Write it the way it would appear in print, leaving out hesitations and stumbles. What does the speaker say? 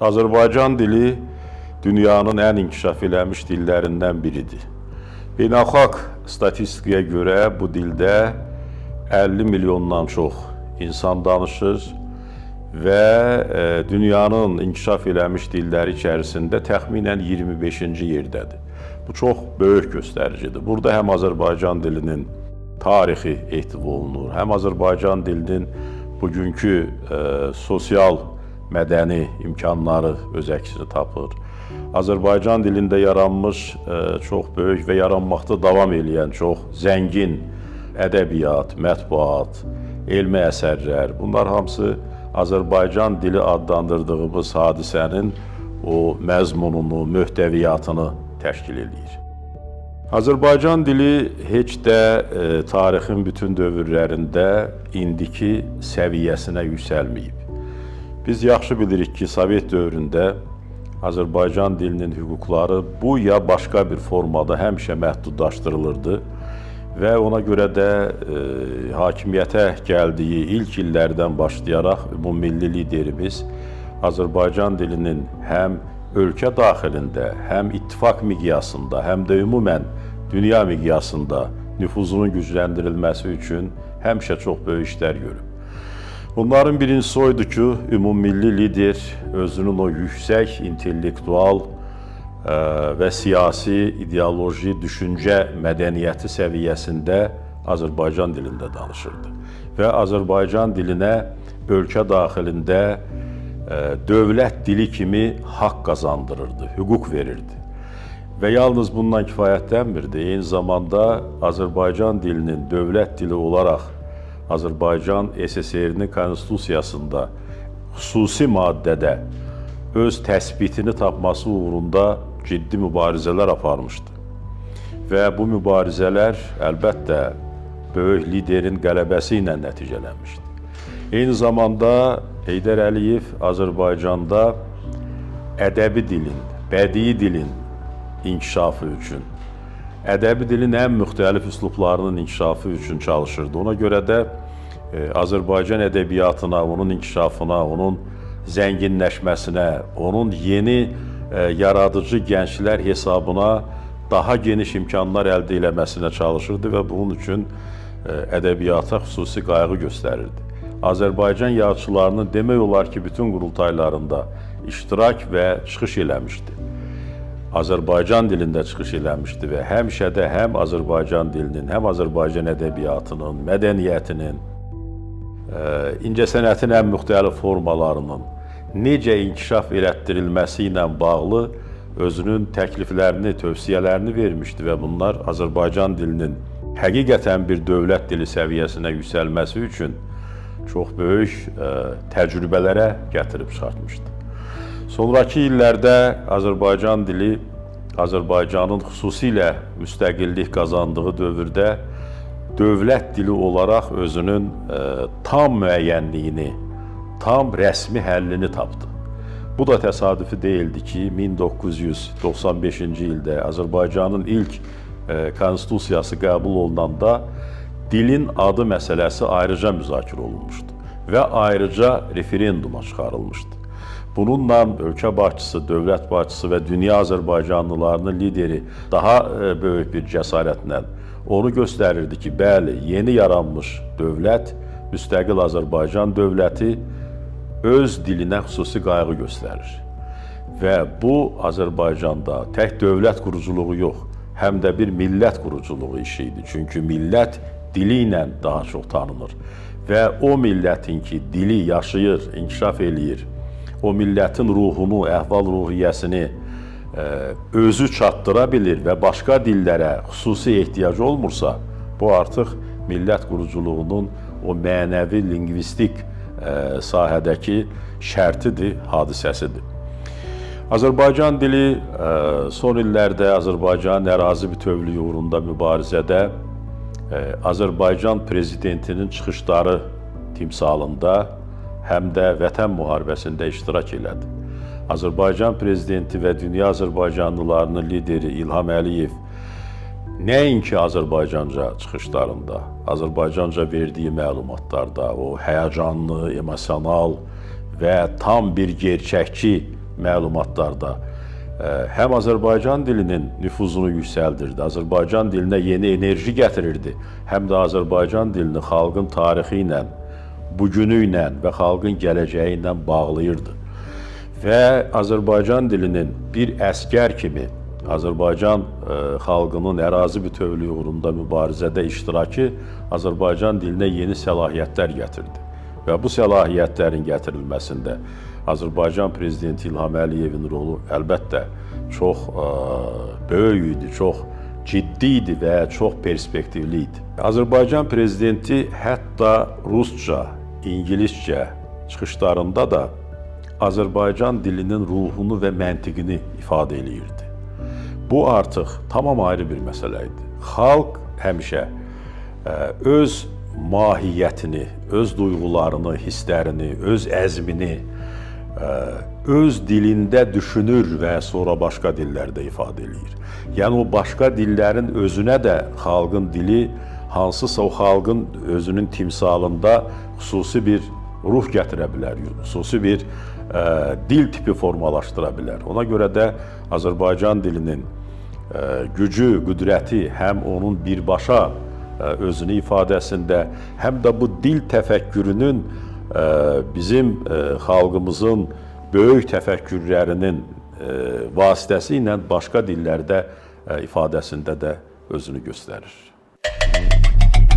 Azərbaycan dili dünyanın ən inkişaf eləmiş dillərindən biridir. Beynəlxalq statistikaya görə bu dildə 50 milyondan çox insan danışır və dünyanın inkişaf eləmiş dilləri içərisində təxminən 25-ci yerdədir. Bu çox böyük göstəricidir. Burada həm Azərbaycan dilinin tarixi ehtiva olunur, həm Azərbaycan dilinin bugünkü sosial mədəni imkanları öz əksini tapır. Azərbaycan dilində yaranmış çox böyük və yaranmaqda davam edən çox zəngin ədəbiyyat, mətbuat, elmi əsərlər, bunlar hamısı Azərbaycan dili adlandırdığımız hadisənin o məzmununu, möhtəviyyatını təşkil edir. Azərbaycan dili heç də tarixin bütün dövrlərində indiki səviyyəsinə yüksəlməyib. Biz yaxşı bilirik ki, Sovet dövründə Azərbaycan dilinin hüquqları bu ya başqa bir formada həmişə məhdudlaşdırılırdı və ona görə də hakimiyyətə gəldiyi ilk illərdən başlayaraq ümummilli liderimiz Azərbaycan dilinin həm ölkə daxilində, həm ittifaq miqyasında, həm də ümumən dünya miqyasında nüfuzunun gücləndirilməsi üçün həmişə çox böyük işlər görüb. Bunların birincisi oydu ki, ümummilli lider özünün o yüksək intellektual və siyasi, ideoloji, düşüncə mədəniyyəti səviyyəsində Azərbaycan dilində danışırdı. Və Azərbaycan dilinə ölkə daxilində dövlət dili kimi haqq qazandırırdı, hüquq verirdi. Və yalnız bundan kifayətlənmirdi. Eyni zamanda Azərbaycan dilinin dövlət dili olaraq Azərbaycan SSR-nin konstitusiyasında xüsusi maddədə öz təsbitini tapması uğrunda ciddi mübarizələr aparmışdı. Və bu mübarizələr əlbəttə böyük liderin qələbəsi ilə nəticələnmişdi. Eyni zamanda Heydər Əliyev Azərbaycanda ədəbi dilin, bədii dilin inkişafı üçün, ədəbi dilin ən müxtəlif üslublarının inkişafı üçün çalışırdı. Ona görə də Azərbaycan ədəbiyyatına, onun inkişafına, onun zənginləşməsinə, onun yeni yaradıcı gənclər hesabına daha geniş imkanlar əldə eləməsinə çalışırdı və bunun üçün ədəbiyyata xüsusi qayğı göstərirdi. Azərbaycan yazıçılarının demək olar ki, bütün qurultaylarında iştirak və çıxış eləmişdi. Azərbaycan dilində çıxış eləmişdi və həmişə də həm Azərbaycan dilinin, həm Azərbaycan ədəbiyyatının, mədəniyyətinin, incəsənətin ən müxtəlif formalarının necə inkişaf elətdirilməsi ilə bağlı özünün təkliflərini, tövsiyələrini vermişdi və bunlar Azərbaycan dilinin həqiqətən bir dövlət dili səviyyəsinə yüksəlməsi üçün çox böyük təcrübələrə gətirib çıxartmışdı. Sonrakı illərdə Azərbaycan dili Azərbaycanın xüsusilə müstəqillik qazandığı dövrdə dövlət dili olaraq özünün tam müəyyənliyini, tam rəsmi həllini tapdı. Bu da təsadüfi deyildi ki, 1995-ci ildə Azərbaycanın ilk konstitusiyası qəbul olunanda dilin adı məsələsi ayrıca müzakirə olunmuşdu və ayrıca referenduma çıxarılmışdı. Bununla ölkə başçısı, dövlət başçısı və dünya Azərbaycanlılarının lideri daha böyük bir cəsarətlə onu göstərirdi ki, bəli, yeni yaranmış dövlət, müstəqil Azərbaycan dövləti öz dilinə xüsusi qayğı göstərir. Və bu Azərbaycanda tək dövlət quruculuğu yox, həm də bir millət quruculuğu işi idi. Çünki millət dili ilə daha çox tanınır və o millətin ki, dili yaşayır, inkişaf eləyir, o millətin ruhunu, əhval-ruhiyyəsini özü çatdıra bilir və başqa dillərə xüsusi ehtiyacı olmursa, bu artıq millət quruculuğunun o mənəvi, lingvistik sahədəki şərtidir, hadisəsidir. Azərbaycan dili son illərdə Azərbaycanın ərazi bütövlüyü uğrunda mübarizədə Azərbaycan prezidentinin çıxışları timsalında həm də Vətən müharibəsində iştirak elədi. Azərbaycan prezidenti və dünya Azərbaycanlılarının lideri İlham Əliyev nəinki Azərbaycanca çıxışlarında, Azərbaycanca verdiyi məlumatlarda o həyəcanlı, emosional və tam bir gerçəkçi məlumatlarda həm Azərbaycan dilinin nüfuzunu yüksəldirdi, Azərbaycan dilinə yeni enerji gətirirdi, həm də Azərbaycan dilini xalqın tarixi ilə, bugünü ilə və xalqın gələcəyi ilə bağlayırdı. Və Azərbaycan dilinin bir əskər kimi Azərbaycan xalqının ərazi bütövlüyü uğrunda mübarizədə iştirakı Azərbaycan dilinə yeni səlahiyyətlər gətirdi. Və bu səlahiyyətlərin gətirilməsində Azərbaycan Prezidenti İlham Əliyevin rolu əlbəttə çox böyük idi, çox ciddi idi və çox perspektivli idi. Azərbaycan Prezidenti hətta rusca, ingiliscə çıxışlarında da Azərbaycan dilinin ruhunu və məntiqini ifadə eləyirdi. Bu artıq tamam ayrı bir məsələ idi. Xalq həmişə öz mahiyyətini, öz duyğularını, hisslərini, öz əzmini öz dilində düşünür və sonra başqa dillərdə ifadə eləyir. Yəni o başqa dillərin özünə də xalqın dili hansısa o xalqın özünün timsalında xüsusi bir ruh gətirə bilər, xüsusi bir dil tipi formalaşdıra bilər. Ona görə də Azərbaycan dilinin gücü, qüdrəti həm onun birbaşa özünü ifadəsində, həm də bu dil təfəkkürünün bizim xalqımızın böyük təfəkkürlərinin vasitəsi ilə başqa dillərdə ifadəsində də özünü göstərir.